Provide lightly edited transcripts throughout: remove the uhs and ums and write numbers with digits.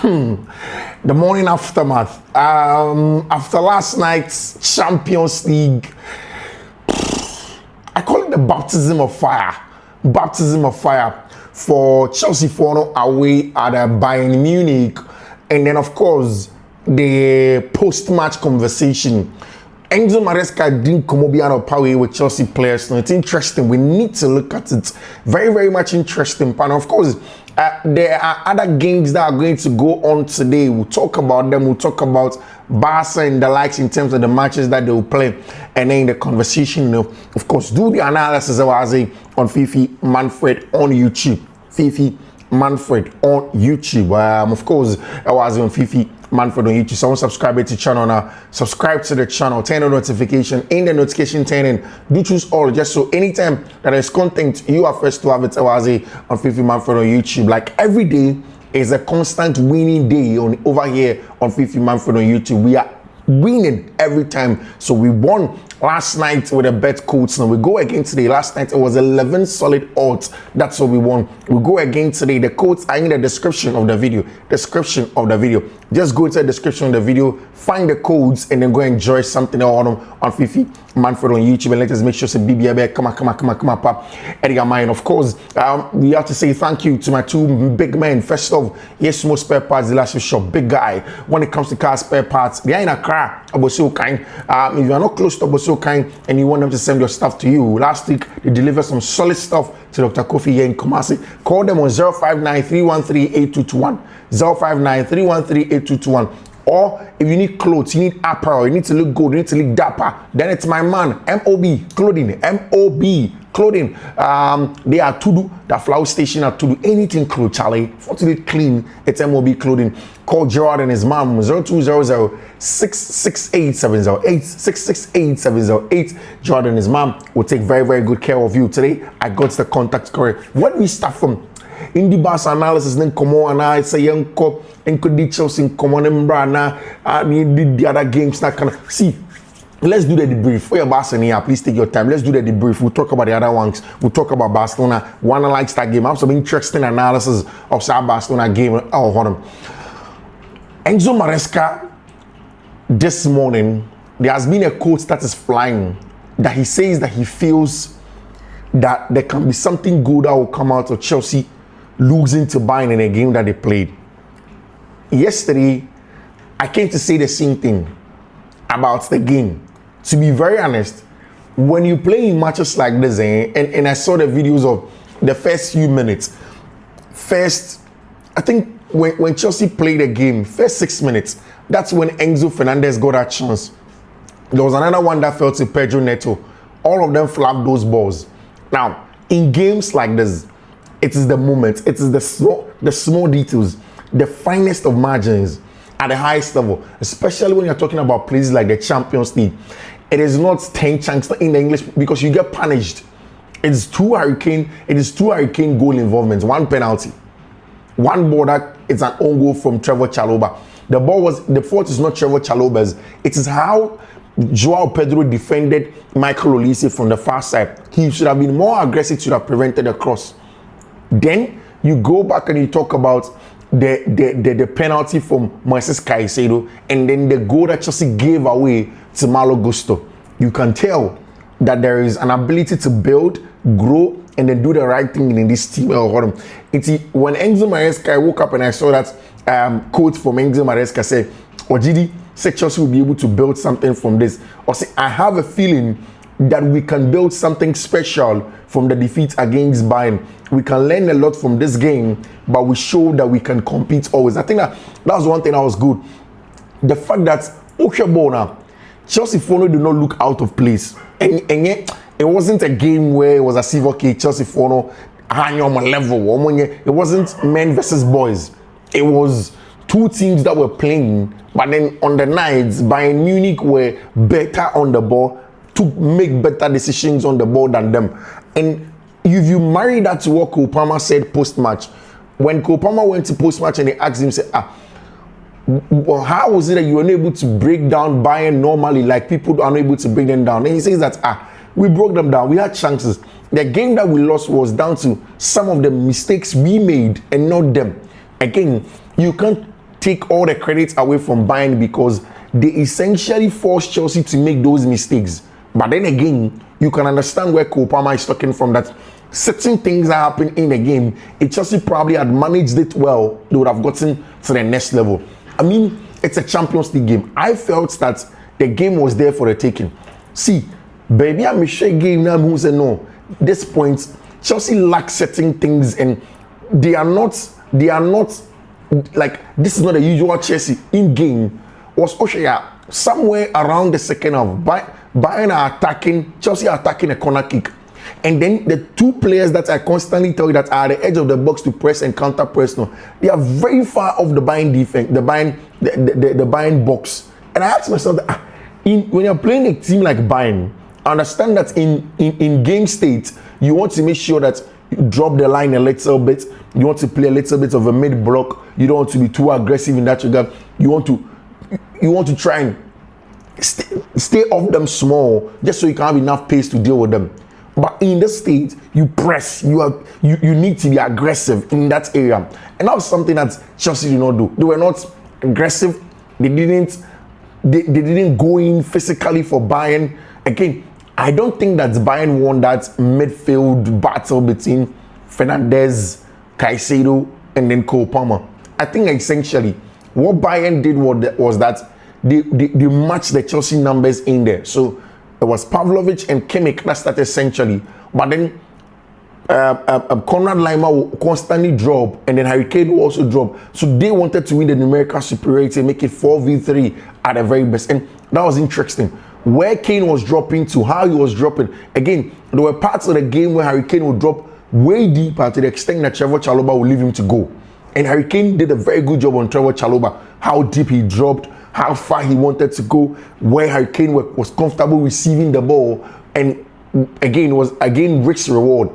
The morning aftermath. After last night's Champions League, I call it the baptism of fire. Baptism of fire for Chelsea for away at Bayern Munich. And then, of course, the post-match conversation. Enzo Maresca didn't come up out of power with Chelsea players. No, it's interesting. We need to look at it. Very, very much interesting. And of course, there are other games that are going to go on today. We'll talk about them. We'll talk about Barca and the likes in terms of the matches that they will play. And then the conversation, of course, do the analysis on Fiifi-Manfred on YouTube. Fiifi-Manfred on YouTube. Of course, I was on Fiifi-Manfred on YouTube. Someone subscribe to the channel now. Subscribe to the channel. Turn on notification. In the notification, turn in. Do choose all just so anytime that there's content, you are first to have it. I was on Fiifi-Manfred on YouTube. Like every day is a constant winning day over here on Fiifi-Manfred on YouTube. We are winning every time. So we won last night with a bet codes. Now we go again today. Last night it was 11 solid odds. That's what we won. We go again today. The codes are in the description of the video. Just go to the description of the video, find the codes, and then go enjoy something on Fiifi-Manfred on YouTube. And let us make sure to BBA come up. Edgar Mine. Of course, we have to say thank you to my two big men. First off, yes, most spare parts dealership shop, big guy. When it comes to car spare parts, they are in Accra. Aboso kind. If you are not close to Aboso kind and you want them to send your stuff to you, last week they delivered some solid stuff to Dr. Kofi here in Kumasi. Call them on 059-313-8221. 059-313-8221. Or if you need clothes, you need apparel, you need to look good, you need to look dapper, then it's my man, MOB Clothing. MOB Clothing. They are Tudu, the flower station at Tudu. Anything clothes, Charlie. For to look clean, it's MOB Clothing. Call Gerard and his mom, 0200-668-708. 668-708. Gerard and his mom will take very, very good care of you. Today, I got the contact correct. When we start from in the Barca analysis, then come on and I say Yanko and could details in common and Brana and the other games that kind of see. Let's do the debrief. For your Barcelona, please take your time. Let's do the debrief. We'll talk about the other ones. We'll talk about Barcelona. One likes that game. I have some interesting analysis of that Barcelona game. Oh, hold on. Enzo Maresca, this morning, there has been a quote that is flying that he says that he feels that there can be something good that will come out of Chelsea losing to Bayern in a game that they played. Yesterday, I came to say the same thing about the game. To be very honest, when you play in matches like this, and I saw the videos of the first few minutes, I think when Chelsea played the game, first 6 minutes, that's when Enzo Fernandez got that chance. There was another one that fell to Pedro Neto. All of them flapped those balls. Now, in games like this, it is the moment, it is the small details, the finest of margins at the highest level, especially when you're talking about places like the Champions League. It is not 10 chunks in the English because you get punished. It is two hurricane goal involvements, one penalty, one ball that it's an own goal from Trevor Chalobah. The fault is not Trevor Chalobah's. It is how Joao Pedro defended Michael Olise from the far side. He should have been more aggressive to have prevented the cross. Then you go back and you talk about the penalty from Moises Caicedo and then the goal that Chelsea gave away to Malo Gusto. You can tell that there is an ability to build, grow, and then do the right thing in this team. When Enzo Maresca, I woke up and I saw that quote from Enzo Maresca said, Ojidi said Chelsea will be able to build something from this. Or say, I have a feeling that we can build something special from the defeat against Bayern. We can learn a lot from this game, but we show that we can compete always. I think that was one thing that was good. The fact that Oshebona, Chelsea Fono did not look out of place. And yet, it wasn't a game where it was a silver okay, Chelsea Fono high on my level. It wasn't men versus boys. It was two teams that were playing, but then on the nights, Bayern Munich were better on the ball, to make better decisions on the ball than them. And if you marry that to what Kopama said post-match, when Kopama went to post-match and they asked him, say, well, how was it that you were unable to break down Bayern normally like people are unable to break them down? And he says that, we broke them down. We had chances. The game that we lost was down to some of the mistakes we made and not them. Again, you can't take all the credit away from Bayern because they essentially forced Chelsea to make those mistakes. But then again, you can understand where Cole Palmer is talking from, that certain things that happen in the game, if Chelsea probably had managed it well, they would have gotten to the next level. I mean, it's a Champions League game. I felt that the game was there for the taking. See, baby, I'm a game now who say no. This point, Chelsea lack certain things, and they are not like, this is not the usual Chelsea in game. Was Oshaya somewhere around the second half, Bayern are attacking, Chelsea are attacking a corner kick, and then the two players that I constantly tell you that are at the edge of the box to press and counter press now, they are very far off the Bayern defense, the Bayern box. And I asked myself that when you're playing a team like Bayern, I understand that in game state you want to make sure that you drop the line a little bit, you want to play a little bit of a mid block, you don't want to be too aggressive in that regard, you want to try and stay off them small just so you can have enough pace to deal with them. But in this state, you press, you need to be aggressive in that area, and that was something that Chelsea did not do. They were not aggressive. They didn't go in physically for Bayern. Again, I don't think that Bayern won that midfield battle between Fernandes, Caicedo, and then Cole Palmer. I think essentially what Bayern did was that they matched the Chelsea numbers in there. So it was Pavlovic and Kimmich that started essentially. But then Konrad Laimer will constantly drop, and then Harry Kane will also drop. So they wanted to win the numerical superiority and make it 4v3 at the very best. And that was interesting. Where Kane was dropping to, how he was dropping. Again, there were parts of the game where Harry Kane would drop way deeper to the extent that Trevor Chalobah would leave him to go. And Harry Kane did a very good job on Trevor Chalobah, how deep he dropped, how far he wanted to go, where Harry Kane was comfortable receiving the ball. And again, it was risk reward.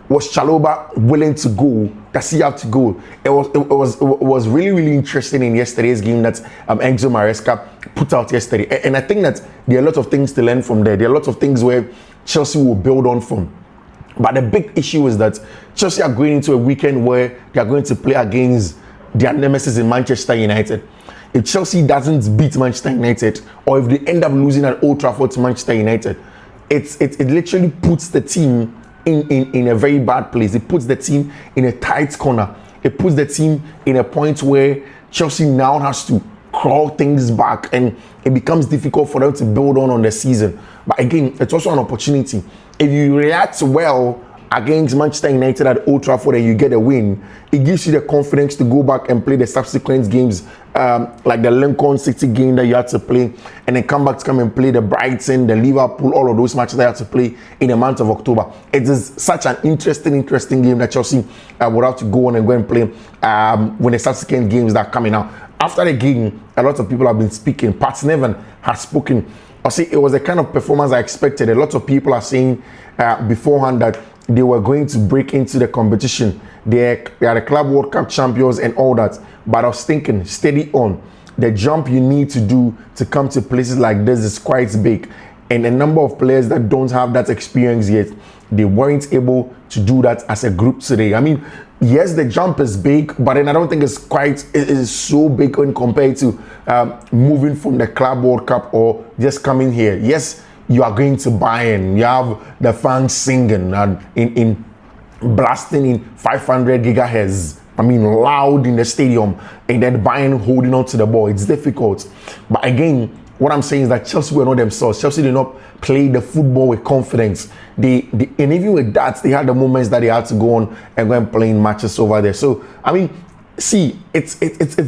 Was Chalobah willing to go? Does he have to go? It was really, really interesting in yesterday's game that Enzo Maresca put out yesterday. And I think that there are a lot of things to learn from there. There are a lot of things where Chelsea will build on from. But the big issue is that Chelsea are going into a weekend where they are going to play against their nemesis in Manchester United. If Chelsea doesn't beat Manchester United, or if they end up losing at Old Trafford to Manchester United, it literally puts the team in a very bad place. It puts the team in a tight corner. It puts the team in a point where Chelsea now has to crawl things back, and it becomes difficult for them to build on the season. But again, it's also an opportunity. If you react well against Manchester United at Old Trafford and you get a win, it gives you the confidence to go back and play the subsequent games, like the Lincoln City game that you had to play, and then come and play the Brighton, the Liverpool, all of those matches that you had to play in the month of October. It is such an interesting game that Chelsea would have to go on and go and play when the subsequent games that are coming out. After the game, a lot of people have been speaking. Pat Nevin has spoken. I see it was the kind of performance I expected. A lot of people are saying beforehand that they were going to break into the competition. They are the Club World Cup champions and all that. But I was thinking, steady on. The jump you need to do to come to places like this is quite big. And a number of players that don't have that experience yet, they weren't able to do that as a group today. I mean, yes, the jump is big, but then I don't think it is so big when compared to moving from the Club World Cup or just coming here. Yes, you are going to Bayern. You have the fans singing and in blasting in 500 gigahertz. I mean, loud in the stadium, and then Bayern holding on to the ball. It's difficult. But again, what I'm saying is that Chelsea were not themselves. Chelsea did not play the football with confidence. And even with that, they had the moments that they had to go on and go and play in matches over there. So, I mean, see, it's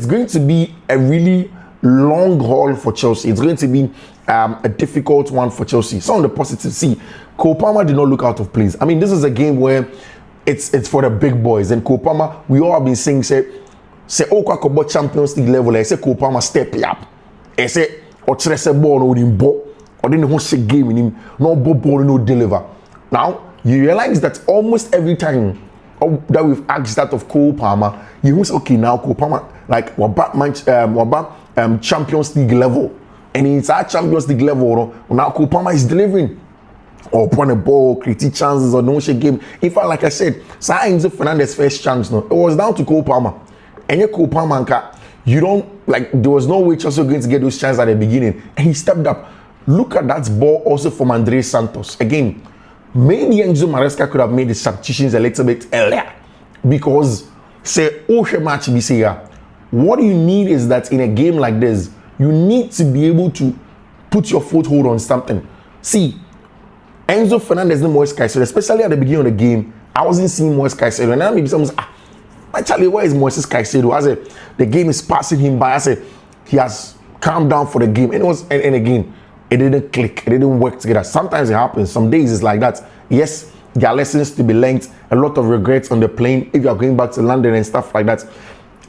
going to be a really long haul for Chelsea. It's going to be a difficult one for Chelsea. So on the positive, see, Cole Palmer did not look out of place. I mean, this is a game where it's for the big boys. And Cole Palmer, we all have been saying, say, Okwa Champions League level, I say Cole Palmer step up. I say, or Tresse ball no him ball, or then the whole game in him, no ball, no deliver. Now, you realize that almost every time that we've asked that of Cole Palmer, you say, okay, now Cole Palmer, like, we're back Champions League level. And inside Champions League level, now Cole Palmer is delivering. Or upon a ball, creating chances, or no shake game. In fact, like I said, Enzo Fernandez first chance, no, it was down to Cole Palmer. And your Cole Palmer, You don't, like, there was no way Chelsea were going to get those chances at the beginning. And he stepped up. Look at that ball also from André Santos. Again, maybe Enzo Maresca could have made the substitutions a little bit earlier. Because, say, match what you need is that in a game like this, you need to be able to put your foothold on something. See, Enzo Fernandez and Moise Caicedo, especially at the beginning of the game, I wasn't seeing Moise Caicedo. And then maybe someone's, actually, where is Moise Caicedo? I said, the game is passing him by. I said, he has calmed down for the game. And it was, and again, it didn't click. It didn't work together. Sometimes it happens. Some days it's like that. Yes, there are lessons to be learned. A lot of regrets on the plane if you are going back to London and stuff like that.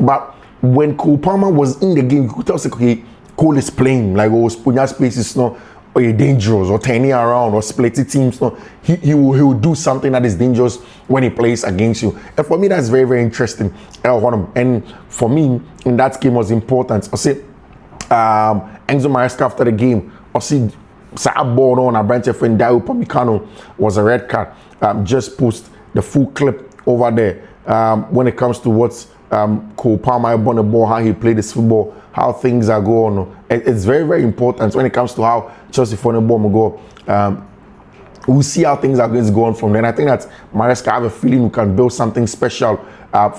But when Cole Palmer was in the game, you could tell, okay, Cole is playing. Like, oh, Spunya spaces, no, or you're dangerous, or turning around, or splitting teams. No, he will do something that is dangerous when he plays against you. And for me, that's very, very interesting. And for me, in that game was important. I say, Enzo Maresca after the game, I see ball on a branch of friend Dayo Pamecano was a red card. Just post the full clip over there when it comes to what's Cole Palmer on the ball, how he played this football, how things are going. It's very, very important when it comes to how Chelsea for the ball will go. We'll see how things are going to go on from there. And I think that Maresca, I have a feeling we can build something special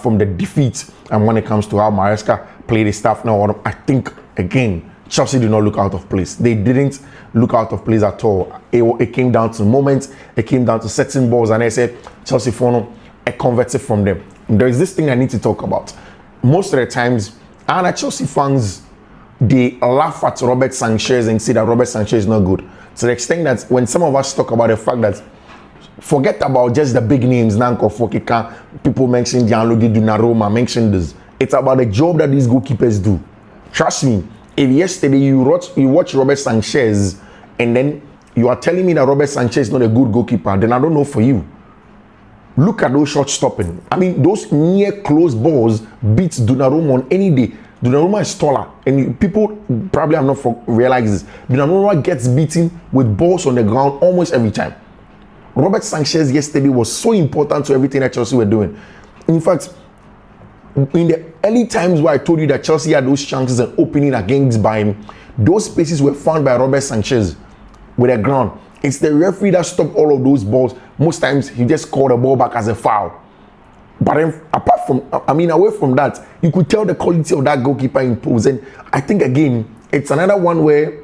from the defeat. And when it comes to how Maresca played his stuff now, I think, again, Chelsea did not look out of place. They didn't look out of place at all. It came down to moments. It came down to setting balls. And I said, Chelsea for a converted from them. There is this thing I need to talk about. Most of the times, and Chelsea fans, they laugh at Robert Sanchez and say that Robert Sanchez is not good. To the extent that when some of us talk about the fact that forget about just the big names, Nanko Fokika, people mention Gianluigi Donnarumma, mention this. It's about the job that these goalkeepers do. Trust me, if yesterday you watch Robert Sanchez and then you are telling me that Robert Sanchez is not a good goalkeeper, then I don't know for you. Look at those shot stopping. I mean, those near close balls beats Donnarumma on any day. Donnarumma is taller, and people probably have not realized this. Donnarumma gets beaten with balls on the ground almost every time. Robert Sanchez yesterday was so important to everything that Chelsea were doing. In fact, in the early times where I told you that Chelsea had those chances and opening against Bayern, those spaces were found by Robert Sanchez with the ground. It's the referee that stopped all of those balls. Most times he just called the ball back as a foul. But then, apart from, away from that, you could tell the quality of that goalkeeper improves. And I think, again, it's another one where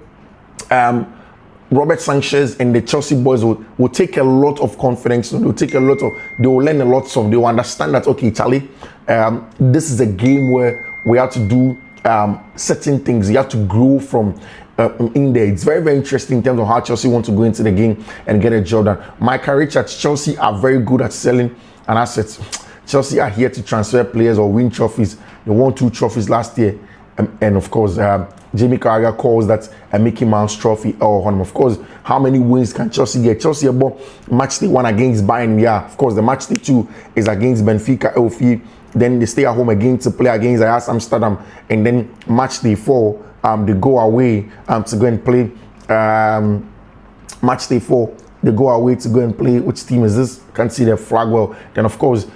Robert Sanchez and the Chelsea boys will take a lot of confidence. They will learn a lot of, they will understand that, okay, Charlie, this is a game where we have to do certain things. You have to grow from in there. It's very, very interesting in terms of how Chelsea want to go into the game and get a job done. Michael Richards, Chelsea are very good at selling an asset. Chelsea are here to transfer players or win trophies. They won 2 trophies last year. And of course, Jamie Carragher calls that a Mickey Mouse trophy. Of course, how many wins can Chelsea get? Chelsea about match day 1 against Bayern. Yeah, of course, the match day 2 is against Benfica LFI. Then they stay at home again to play against Ajax Amsterdam. And then match day 4, they go away to go and play. Match day 4. They go away to go and play. Which team is this? Can't see the flag well. Then, of course,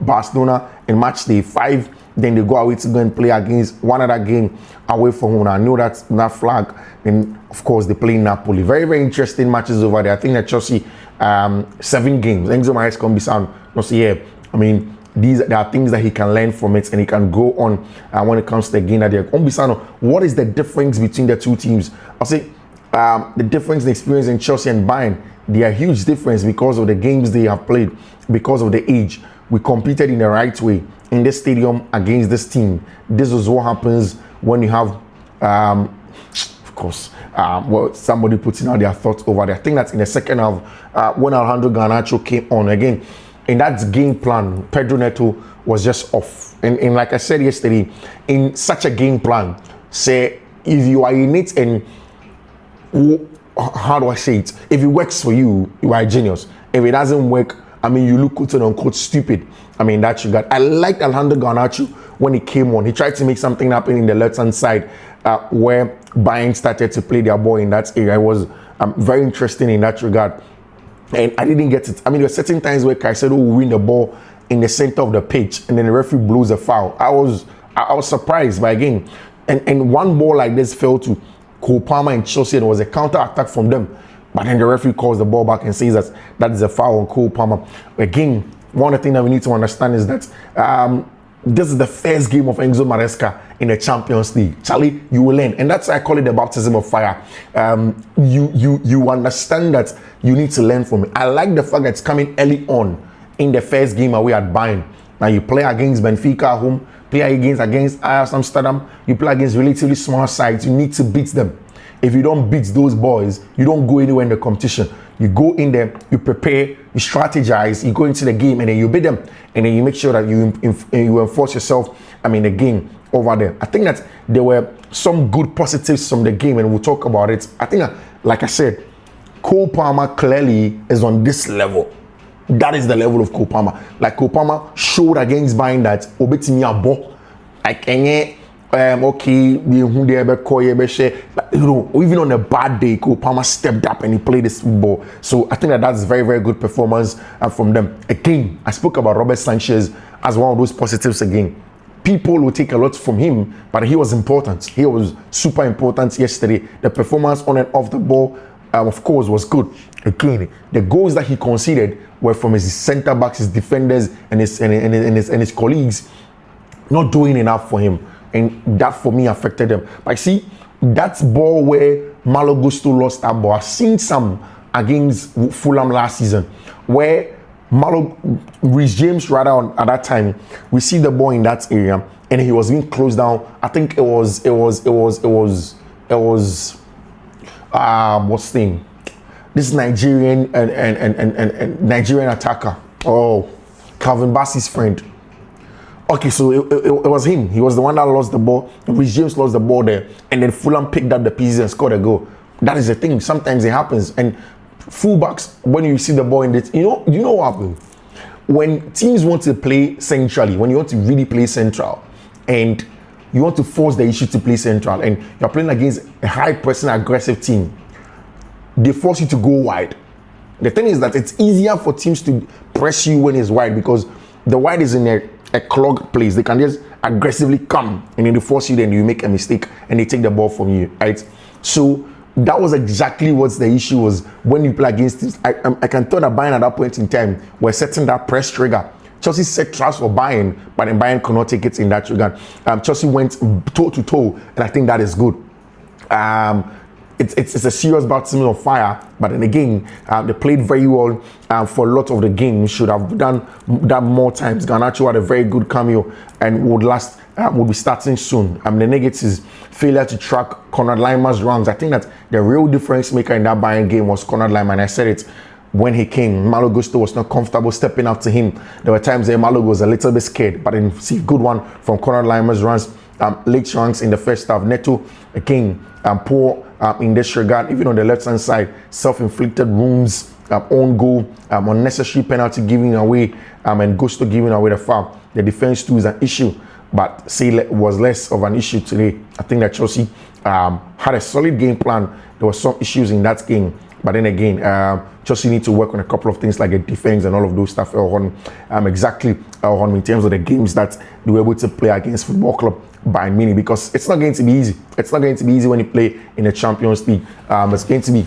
Barcelona in match day 5. Then they go away to go and play against one other game away from home. I know that's that flag. And, of course, they play Napoli. Very, very interesting matches over there. I think that Chelsea, 7 games. Enzo Maresca can be sound. There are things that he can learn from it and he can go on when it comes to the game that they're Ombisano. What is the difference between the two teams? I'll say the difference in experience in Chelsea and Bayern, they are huge difference because of the games they have played, because of the age. We competed in the right way in this stadium against this team. This is what happens when you have, of course, somebody putting out their thoughts over there. I think that in the second half, when Alejandro Garnacho came on again, in that game plan, Pedro Neto was just off. And like I said yesterday, in such a game plan, say if you are in it and how do I say it? If it works for you, you are a genius. If it doesn't work, you look quote unquote stupid. That you got. I liked Alejandro Garnacho when he came on. He tried to make something happen in the left-hand side where Bayern started to play their ball in that area. It was very interesting in that regard. And I didn't get it. There were certain times where Caicedo will win the ball in the center of the pitch and then the referee blows a foul. I was surprised, but again, and one ball like this fell to Cole Palmer and Chelsea, and it was a counter attack from them. But then the referee calls the ball back and says that is a foul on Cole Palmer. Again, one of the things that we need to understand is that this is the first game of Enzo Maresca in the Champions League. Charlie, you will learn, and that's why I call it the baptism of fire. You understand that you need to learn from it. I like the fact that it's coming early on in the first game away at Bayern. Now you play against Benfica at home, play against Ajax Amsterdam, you play against relatively small sides. You need to beat them. If you don't beat those boys, you don't go anywhere in the competition. You go in there, you prepare, you strategize, you go into the game, and then you beat them, and then you make sure that you enforce yourself. The game over there. I think that there were some good positives from the game, and we'll talk about it. I think, like I said, Cole Palmer clearly is on this level. That is the level of Cole Palmer. Like Cole Palmer showed against Bayern that obetimi abo, like okay, even on a bad day, Cole Palmer stepped up and he played this football. So I think that's very, very good performance from them. Again, I spoke about Robert Sanchez as one of those positives again. People will take a lot from him, but he was important. He was super important yesterday. The performance on and off the ball, of course, was good. Again, the goals that he conceded were from his centre backs, his defenders, and his colleagues not doing enough for him. And that for me affected them. But I see that ball where Malo Gusto lost that ball. I've seen some against Fulham last season where Reece James rather at that time, we see the ball in that area and he was being closed down. I think it was what's the name? This Nigerian and Nigerian attacker. Oh, Calvin Bassey's friend. Okay, so it was him. He was the one that lost the ball. Reece James lost the ball there, and then Fulham picked up the pieces and scored a goal. That is the thing. Sometimes it happens. And fullbacks, when you see the ball in it, you know what happens? When teams want to play centrally, when you want to really play central, and you want to force the issue to play central, and you're playing against a high-pressing, aggressive team, they force you to go wide. The thing is that it's easier for teams to press you when it's wide because the wide is in a clogged place. They can just aggressively come and then they force you, then you make a mistake and they take the ball from you, right? So that was exactly what the issue was when you play against this. I can tell that Bayern at that point in time were setting that press trigger. Chelsea set traps for Bayern, but then Bayern could not take it in that regard. Chelsea went toe to toe, and I think that is good. It's a serious baptism of fire, but then again, they played very well for a lot of the game. Should have done that more times. Garnacho had a very good cameo and would be starting soon. The negatives, failure to track Konrad Laimer's runs. I think that the real difference maker in that Bayern game was Konrad Laimer, and I said it when he came. Malo Gusto was not comfortable stepping up to him. There were times where Malo was a little bit scared, but then see good one from Konrad Laimer's runs. Late runs in the first half. Neto again poor in this regard. Even on the left hand side, self-inflicted wounds, own goal, unnecessary penalty giving away, and Gusto giving away the foul. The defense too is an issue, but say was less of an issue today. I think that Chelsea had a solid game plan. There were some issues in that game, but then again, Chelsea need to work on a couple of things like a defense and all of those stuff. Exactly in terms of the games that they were able to play against Football Club Bayern Munich, because it's not going to be easy. It's not going to be easy when you play in the Champions League. It's going to be,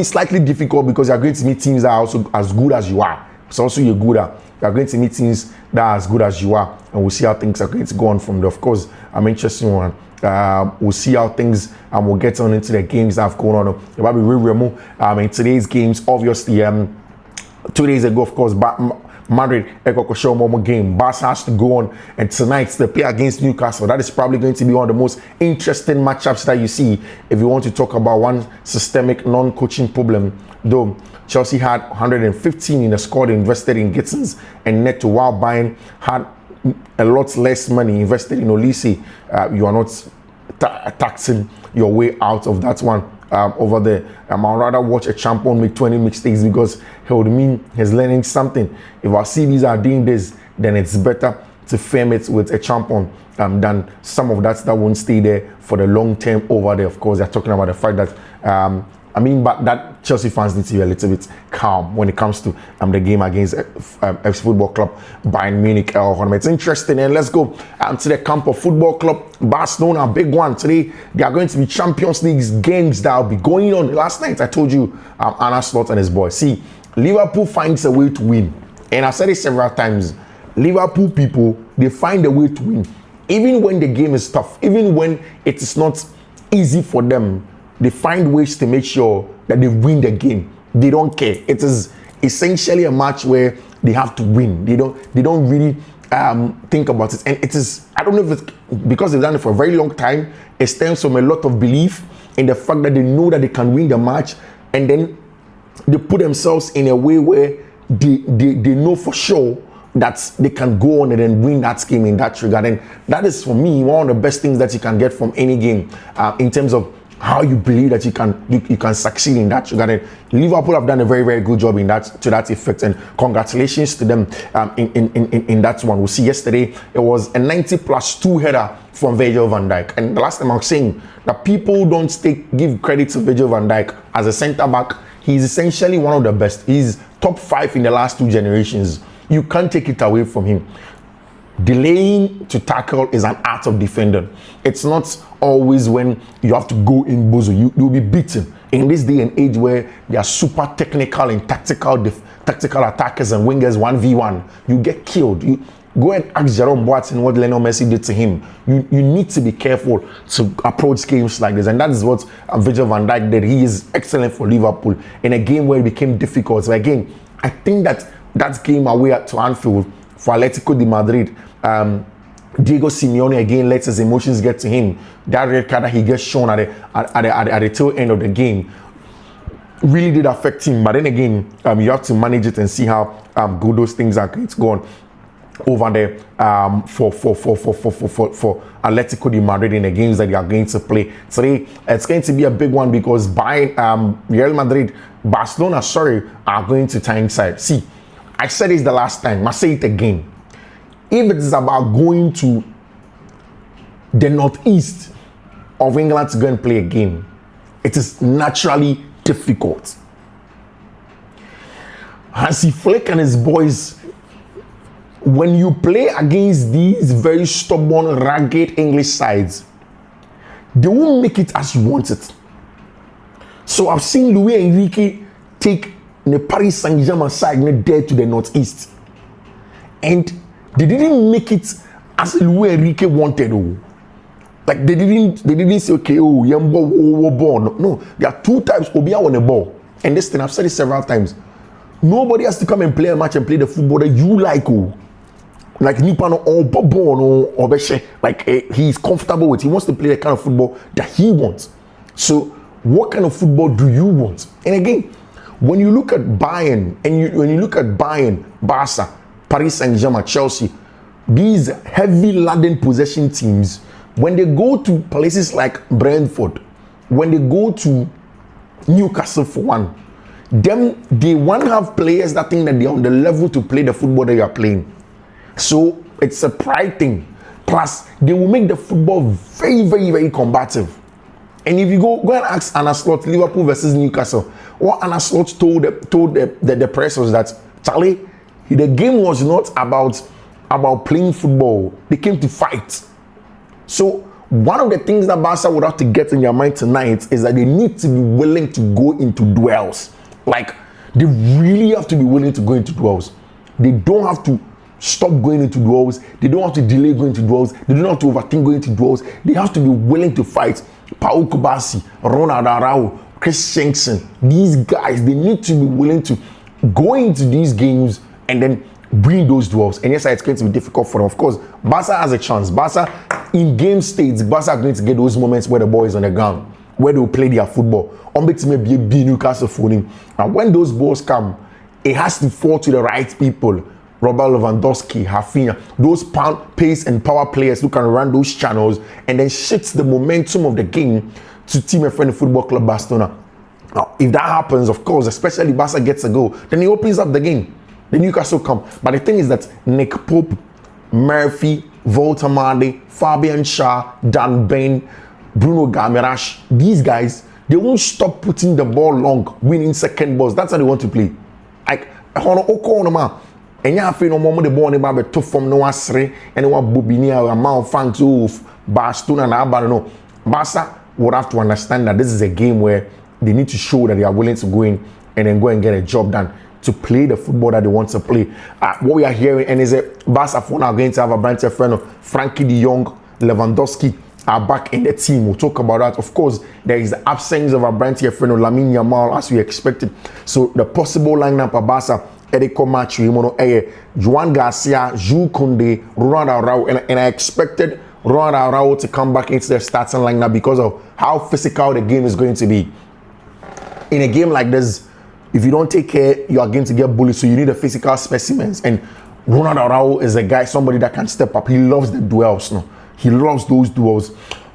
slightly difficult because you're going to meet teams that are also as good as you are. It's also you're good at. You're going to meet teams that are as good as you are, and we'll see how things are going to go on from there. Of course, interesting one. We'll see how things we'll get on into the games that have gone on. There might be real in today's games. Obviously, 2 days ago, of course, Madrid game. Barca has to go on, and tonight they play against Newcastle. That is probably going to be one of the most interesting matchups that you see if you want to talk about one systemic non-coaching problem. Though Chelsea had 115 in the squad invested in Gittins and Neto, while Bayern had a lot less money invested in Olise. You are not taxing your way out of that one over there. I'd rather watch a champion make 20 mistakes because it would mean he's learning something. If our CVs are doing this, then it's better to frame it with a champion than some of that won't stay there for the long term over there. Of course, they're talking about the fact that I mean, but that Chelsea fans need to be a little bit calm when it comes to the game against FC Football Club Bayern Munich. It's interesting, and let's go to the camp of Football Club Barcelona. Big one today. They are going to be Champions League games that will be going on. Last night I told you, Arne Slot and his boys. See, Liverpool finds a way to win, and I've said it several times. Liverpool people, they find a way to win, even when the game is tough, even when it is not easy for them. They find ways to make sure that they win the game. They don't care. It is essentially a match where they have to win. They don't really think about it. And it is, I don't know if it's because they've done it for a very long time. It stems from a lot of belief in the fact that they know that they can win the match, and then they put themselves in a way where they know for sure that they can go on and then win that game in that regard. And that is, for me, one of the best things that you can get from any game in terms of how you believe that you can succeed in that regard. And Liverpool have done a very, very good job in that, to that effect, and congratulations to them in that one. We see yesterday it was a 90+2 header from Virgil van Dijk, and the last time I was saying that people don't give credit to Virgil van Dijk as a centre back. He's essentially one of the best. He's top 5 in the last 2 generations. You can't take it away from him. Delaying to tackle is an art of defender. It's not always when you have to go in bozo. You'll be beaten. In this day and age where they are super technical and tactical attackers and wingers 1v1, you get killed. You go and ask Jerome Boateng what Lionel Messi did to him. You need to be careful to approach games like this, and that is what Virgil van Dijk did. He is excellent for Liverpool in a game where it became difficult. So again, I think that game away to Anfield for Atletico de Madrid, Diego Simeone again lets his emotions get to him. That red card that he gets shown at the tail end of the game really did affect him. But then again, you have to manage it and see how good those things are going to go on over there for Atletico de Madrid in the games that they are going to play today. It's going to be a big one because Real Madrid, Barcelona, are going to Tyneside. See, I said this the last time, I say it again. If it is about going to the northeast of England to go and play a game, it is naturally difficult. Hansi Flick and his boys, when you play against these very stubborn, ragged English sides, they won't make it as you want it. So I've seen Luis Enrique take the Paris Saint-Germain side there to the northeast, and they didn't make it as Luis Enrique wanted. Like they didn't say, okay, ball. No, there are 2 types Obia on a ball. And this thing, I've said it several times. Nobody has to come and play a match and play the football that you like. Like Nipano or Bobon or Beshe. Like he's comfortable with. He wants to play the kind of football that he wants. So what kind of football do you want? And again, when you look at Bayern when you look at Bayern, Barca, Paris Saint-Germain, Chelsea, these heavy laden possession teams, when they go to places like Brentford, when they go to Newcastle for one, they want to have players that think that they're on the level to play the football that you are playing. So it's a pride thing. Plus, they will make the football very, very, very combative. And if you go and ask Arne Slot, Liverpool versus Newcastle, what Arne Slot told the press was that, Charlie, the game was not about playing football. They came to fight. So one of the things that Barca would have to get in your mind tonight is that they need to be willing to go into duels. Like, they really have to be willing to go into duels. They don't have to stop going into duels. They don't have to delay going into duels. They don't have to overthink going into duels. They have to be willing to fight. Pau Kubasi, Ronald Araujo, Chris Shenson, these guys, they need to be willing to go into these games and then win those duels. And yes, it's going to be difficult for them. Of course, Barca has a chance. Barca, in game states, Barca are going to get those moments where the ball is on the ground, where they will play their football. Maybe Newcastle for him. And when those balls come, it has to fall to the right people. Robert Lewandowski, Rafinha, those pace and power players who can run those channels and then shifts the momentum of the game to Team Friend Football Club Barcelona. Now, if that happens, of course, especially Barca gets a goal, then he opens up the game. The Newcastle come. But the thing is that Nick Pope, Murphy, Voltamade, Fabian Schär, Dan Bain, Bruno Gamerash, these guys, They won't stop putting the ball long, winning second balls. That's how they want to play. Like, and you have no more the ball about to form no asre and one bubinia amount fans of Barcelona and Abano. Barca would have to understand that this is a game where they need to show that they are willing to go in and then go and get a job done to play the football that they want to play. What we are hearing and is a Barca for now going to have a branch of friend of Frankie de Jong, Lewandowski are back in the team. We'll talk about that. Of course, there is the absence of a branch of friend of Lamine Yamal as we expected. So the possible lineup of Barca. Eriko Machu, Juan Garcia, Jules Koundé, Ronald Araujo, and I expected Ronald Araujo to come back into the starting lineup because of how physical the game is going to be. In a game like this, if you don't take care, you are going to get bullied. So you need a physical specimens. And Ronald Araujo is a guy, somebody that can step up. He loves the duels. No, he loves those duels.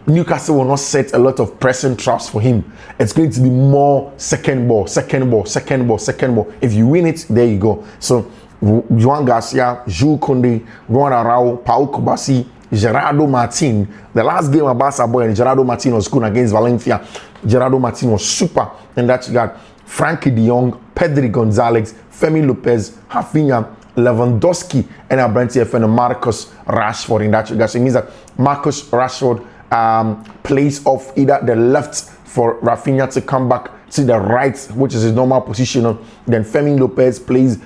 Newcastle will not set a lot of pressing traps for him. It's going to be more second ball. If you win it, there you go. So Juan Garcia, Jules Koundé, Ronald Araujo, Pau Kubasi, Gerardo Martin. The last game of Barca boy and Gerardo Martin was good against Valencia. Gerardo Martin was super in that regard. Frankie de Jong, Pedri Gonzalez, Femi Lopez, Rafinha, Lewandowski, and our brand and Marcus Rashford in that regard. So it means that Marcus Rashford plays off either the left for Rafinha to come back to the right, which is his normal position. Then Femi Lopez plays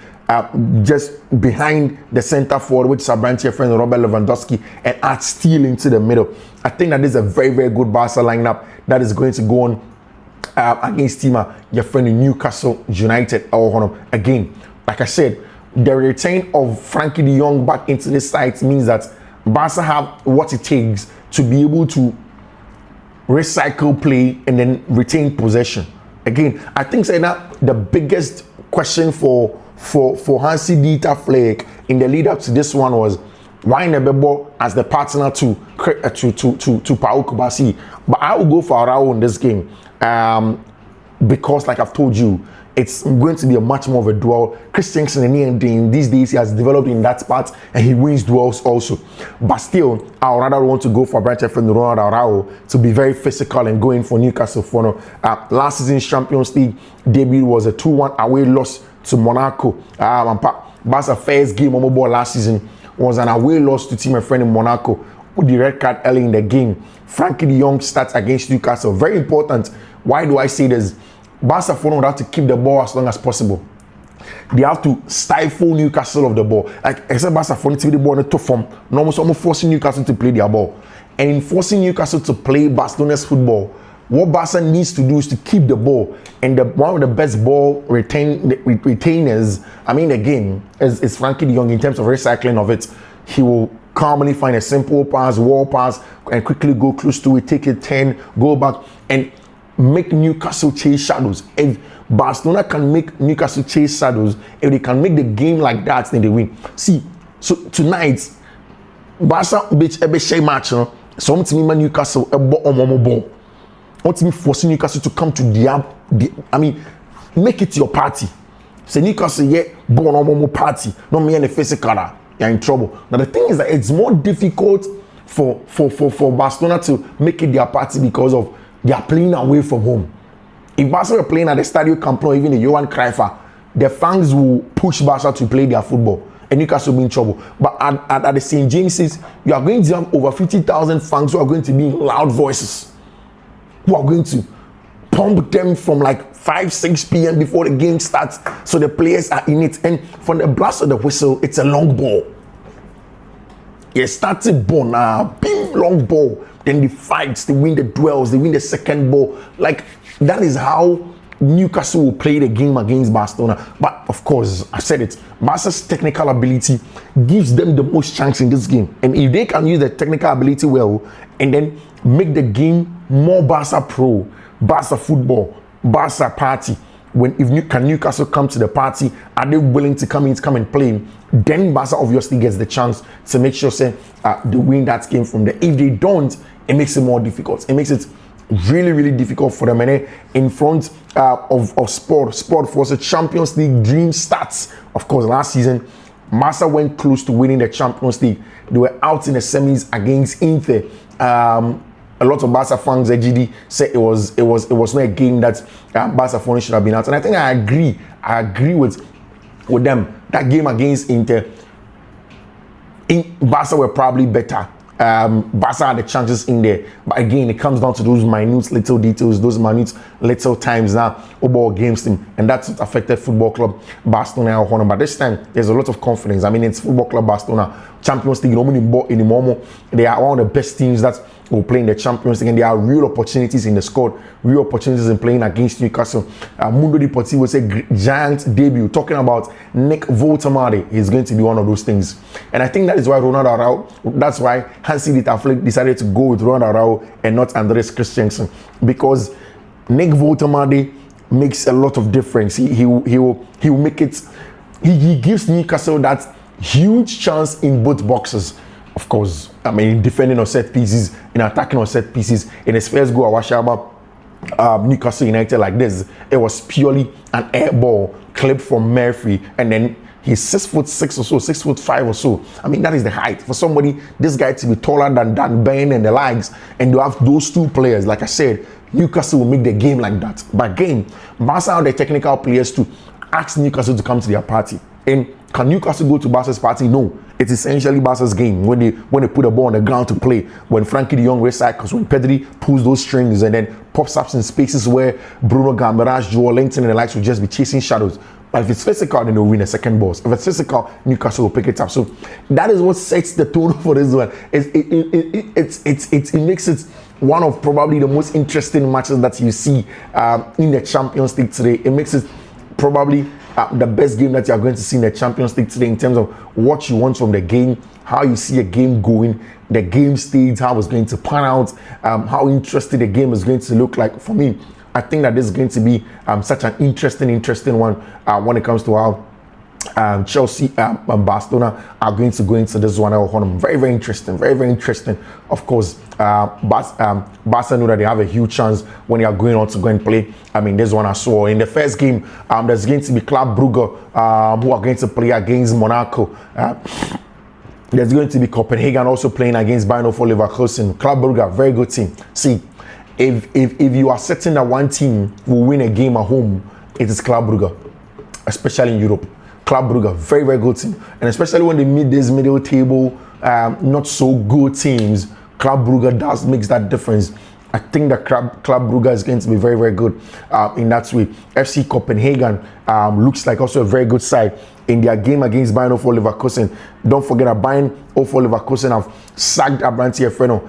just behind the center forward, which is our branch friend Robert Lewandowski, and adds Steele into the middle. I think that is a very, very good Barca lineup that is going to go on against your friend Newcastle United. Again, like I said, the return of Frankie de Jong back into the side means that Barca have what it takes to be able to recycle play and then retain possession. Again, I think that the biggest question for Hansi Dieter Flick in the lead up to this one was why Nebebo as the partner to Pau Kubasi. But I will go for Araujo in this game because, like I've told you, it's going to be a much more of a duel. Christensen and these days he has developed in that part and he wins duels also. But still, I would rather want to go for Brighton from Ronald Araujo to be very physical and going for Newcastle for last season's Champions League debut was a 2-1 away loss to Monaco. Barca's first game on ball last season was an away loss to team and friend in Monaco with the red card early in the game. Frankie de Jong starts against Newcastle. Very important. Why do I say this? Barca would have to keep the ball as long as possible. They have to stifle Newcastle of the ball. Like except Barca to the ball in a tough form. Normally, almost forcing Newcastle to play their ball. And in forcing Newcastle to play Barcelona's football, what Barca needs to do is to keep the ball. And one of the best ball retainers, again, is Frankie de Jong in terms of recycling of it. He will calmly find a simple pass, wall pass, and quickly go close to it, take it 10, go back, and make Newcastle chase shadows. If Barcelona can make Newcastle chase shadows, if they can make the game like that, then they win. See, so tonight, Barca beat a share match. Some team Newcastle a ball. What team forcing Newcastle to come to make it your party. Say Newcastle born on party, not me and the physical. You're in trouble. Now the thing is that it's more difficult for Barcelona to make it their party because of they are playing away from home. If Barca are playing at the Stadio Camp Nou, even the Johan Cruyff, the fans will push Barca to play their football, and Newcastle will be in trouble. But at the St. James's, you are going to have over 50,000 fans who are going to be in loud voices, who are going to pump them from like 5-6 p.m. before the game starts, so the players are in it. And from the blast of the whistle, it's a long ball. It started ball, big long ball. Then the fights, they win the duels, they win the second ball. Like, that is how Newcastle will play the game against Barcelona. But, of course, I said it, Barca's technical ability gives them the most chance in this game. And if they can use the technical ability well, and then make the game more Barca pro, Barca football, Barca party, can Newcastle come to the party? Are they willing to come and play? Then Barca obviously gets the chance to make sure they win that game from there. If they don't, it makes it more difficult. It makes it really, really difficult for them. And in front of Sport for the Champions League dream starts. Of course, last season, Barca went close to winning the Champions League. They were out in the semis against Inter. a lot of Barca fans, AGD, said it was not a game that Barca fans should have been out. And I think I agree with them. That game against Inter, Barca were probably better. Barca had the chances in there, but again, it comes down to those minute little details, those minute little times now about against him, and that's what affected Football Club Barcelona. But this time, there's a lot of confidence. I mean, it's Football Club Barcelona, Champions League. Anymore, they are one of the best teams that will play in the Champions League, and there are real opportunities in the squad, real opportunities in playing against Newcastle. Mundo Deportivo say giant debut, talking about Nick Votamade is going to be one of those things, and I think that is why that's why Hansi Flick decided to go with Ronald Araujo and not Andres Christensen, because Nick Votamade makes a lot of difference. He will make it. He gives Newcastle that huge chance in both boxes. Of course, I mean, defending on set pieces, in attacking on set pieces. In his first goal at Washaba, Newcastle United like this, it was purely an air ball clipped from Murphy, and then he's 6'6" or so, 6'5" or so. I mean, that is the height for somebody. This guy to be taller than Dan Bain and the likes, and you have those two players. Like I said, Newcastle will make the game like that. But again, Barca are the technical players to ask Newcastle to come to their party. And can Newcastle go to Barca's party? No. It's essentially Barca's game when they put the ball on the ground to play. When Frankie de Jong recycles, when Pedri pulls those strings and then pops up in spaces where Bruno Gambaraj, Joel Linton and the likes will just be chasing shadows. But if it's physical, then they'll win a second ball. If it's physical, Newcastle will pick it up. So that is what sets the tone for this one. It makes it one of probably the most interesting matches that you see in the Champions League today. It makes it probably the best game that you are going to see in the Champions League today in terms of what you want from the game, how you see a game going, the game stage, how it's going to pan out, how interesting the game is going to look like. For me, I think that this is going to be such an interesting one when it comes to how Chelsea and Barcelona are going to go into this one. Very interesting. Of course, Barca know that they have a huge chance when they are going on to go and play. I mean, this one I saw in the first game. There's going to be Club Brugge who are going to play against Monaco. There's going to be Copenhagen also playing against Bayern Leverkusen. Club Brugge, very good team. See, if you are certain that one team will win a game at home, it is Club Brugge, especially in Europe. Club Brugge, very good team, and especially when they meet these middle table, not so good teams, Club Brugge makes that difference. I think that Club Brugge is going to be very good in that way. FC Copenhagen looks like also a very good side in their game against Bayern Leverkusen. Don't forget that Bayern Leverkusen have sacked Abranti Efreno,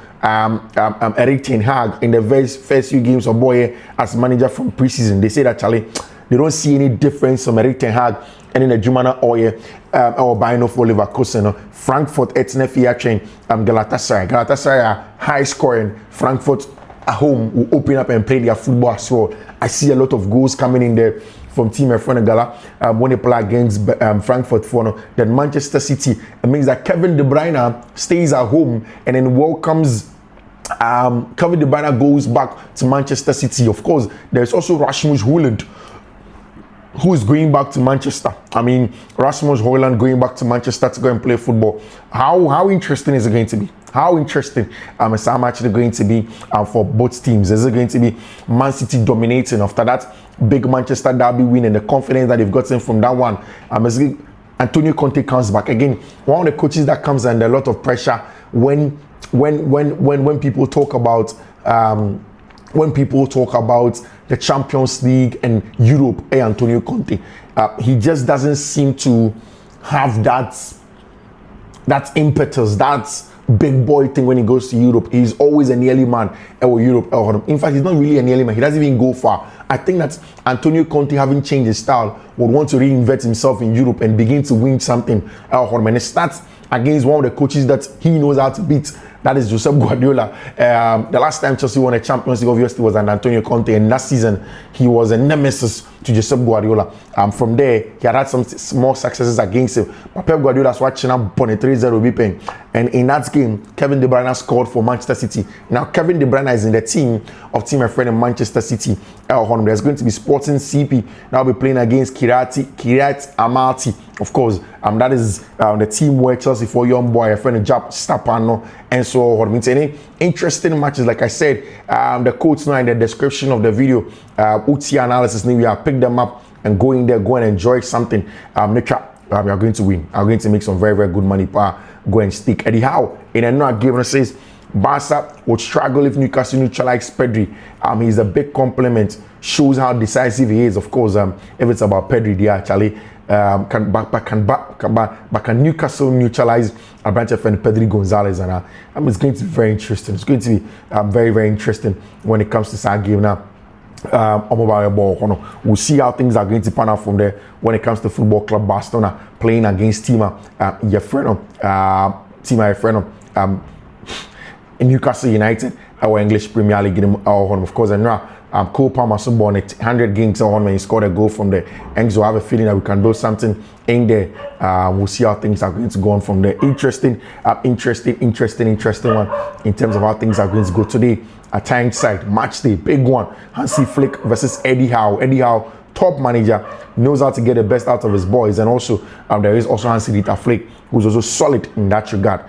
Erik ten Hag in the first few games of Boye as manager from preseason. They say that they don't see any difference from Erik ten Hag and in the Jumana Oye or Bayern Leverkusen. Frankfurt Etnefi train Galatasaray are high scoring. Frankfurt at home will open up and play their football as well. I see a lot of goals coming in there from Team Efreno Gala when they play against Frankfurt for then Manchester City. It means that Kevin De Bruyne stays at home and then welcomes Kevin De Bruyne goes back to Manchester City. Of course, there's also Rasmus Højlund, who is going back to Manchester. I mean, Rasmus Højlund going back to Manchester to go and play football. How interesting is it going to be? How interesting is how much they're going to be for both teams? Is it going to be Man City dominating after that big Manchester derby win and the confidence that they've gotten from that one? Antonio Conte comes back again. One of the coaches that comes under a lot of pressure when people talk about the Champions League and Europe. Antonio Conte, he just doesn't seem to have that impetus, that big boy thing when he goes to Europe. He's always an early man or Europe. In fact, he's not really an early man. He doesn't even go far. I think that Antonio Conte, having changed his style, would want to reinvent himself in Europe and begin to win something. And it starts against one of the coaches that he knows how to beat. That is Josep Guardiola. The last time Chelsea won a Champions League, obviously, was under Antonio Conte, and last season he was a nemesis to Josep Guardiola. From there, he had some small successes against him. But Pep Guardiola's watching up on a 3-0 beeping. And in that game, Kevin De Bruyne scored for Manchester City. Now, Kevin De Bruyne is in the team of Team My Friend in Manchester City. There's going to be Sporting CP. Now we'll be playing against Kiryat Amalti. Of course, that is the team where Chelsea for young boy, a friend Jap Stapano, and so on. Any interesting matches, like I said, the quotes now in the description of the video, UT analysis, we have picked them up and go in there, go and enjoy something. We are going to win. I'm going to make some very, very good money. Go and stick. Eddie Howe in another game says Barca would struggle if Newcastle neutralize Pedri. He's a big compliment. Shows how decisive he is. Of course, if it's about Pedri, they actually can Newcastle neutralize a bunch of Pedri Gonzalez, and it's going to be very interesting. It's going to be very, very interesting when it comes to that game now. We'll see how things are going to pan out from there when it comes to Football Club Barcelona playing against Team Newcastle United, our English Premier League. Of course, and now Cole Palmer so born 100 games when he scored a goal from there. And so I have a feeling that we can do something in there. We'll see how things are going to go on from there. Interesting one in terms of how things are going to go today. A time side match day, big one. Hansi Flick versus Eddie Howe. Eddie Howe, top manager, knows how to get the best out of his boys, and also there is also Hansi Flick, who's also solid in that regard.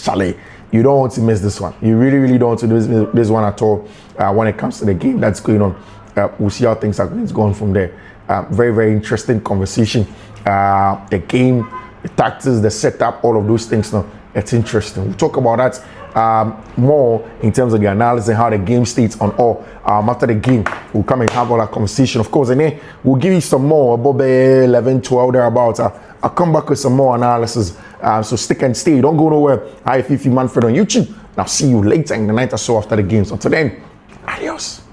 Charlie, you don't want to miss this one. You really, really don't want to miss this one at all. When it comes to the game that's going on, we'll see how things are going to go on from there. Very, very interesting conversation. The game, the tactics, the setup, all of those things. Now, it's interesting. We'll talk about that more in terms of the analysis and how the game states on all. After the game, we'll come and have all that conversation, of course, and then we'll give you some more about 11, 12 thereabouts. I'll come back with some more analysis. So stick and stay. Don't go nowhere. Hi, Fiifi-Manfred on YouTube. Now see you later in the night or so after the games. Until then, adios.